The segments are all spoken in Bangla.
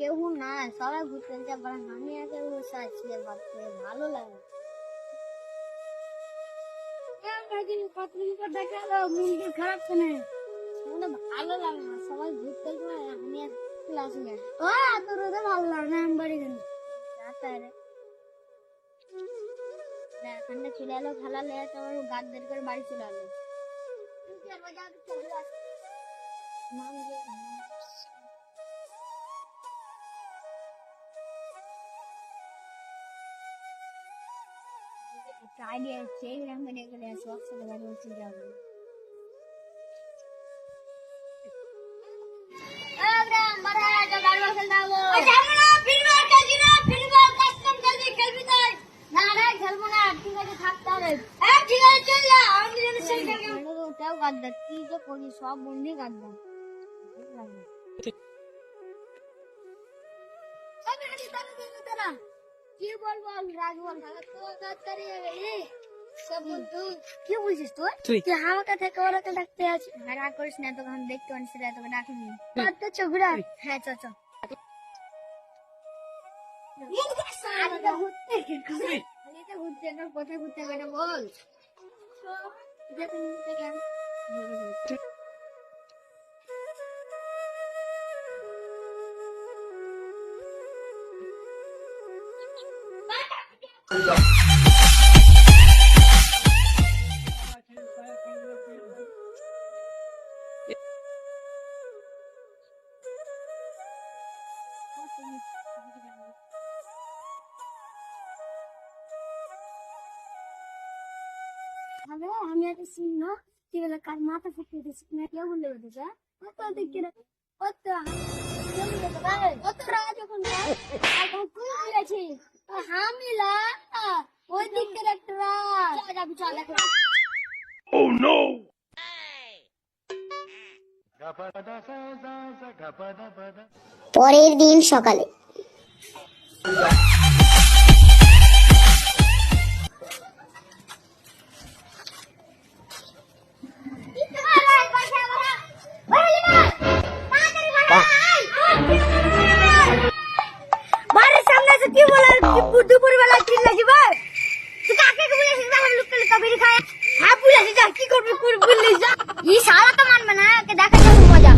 কেউ না, সবাই ঘুরতে যেতে পারে, আমি একে বসে আছি, ভালো লাগে। খারাপ কেন? ভালো লাগে না, সবাই ঘুরতে যায়, আমি আর ক্লাসে যাই। ও এত রোদে ভালো লাগে না, আমি বাড়ি গেল ঠান্ডা চলে এলো, খেলা লেগে তোমার গাছ বের করে বাড়ি চলে এলো। আইডিয়া হচ্ছে গ্রামে গেলে আসবো, একসাথে গাড়ি চলে যাবো। সব বন্ধু গাদ্দা কি বলবো রাজবল কি বলছিস তুই আমাকে থেকে ওরাকে ডাকতে আছি। রাগ করিস না, তখন দেখতে পারিস তোকে ডাকিনি। ঘুরা হ্যাঁ চ ঘুরতে কোথায় ঘুরতে গেলে বল। আমি একটা চিহ্ন কি বলে কার মাথা ফুটে দিচ্ছি না, কেউ বলে উঠেছে অত দেখি অত অত রাজ যখন হামিলা ওই দিকের একটা রাজ যাবি চল দেখো। Oh no! পরের দিন সকালে দুপুরবেলা চিল্লাছি ভাই তুই কাকে বলেছিস লুকা লুকা বিড়ি খায়। হ্যাঁ বলেছিস যা কি করবি বললিস যা ই সারা তো মানবে না, দেখা যাবে মজা।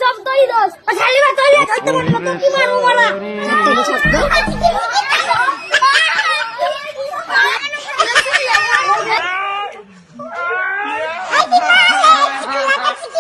সব তো দোষ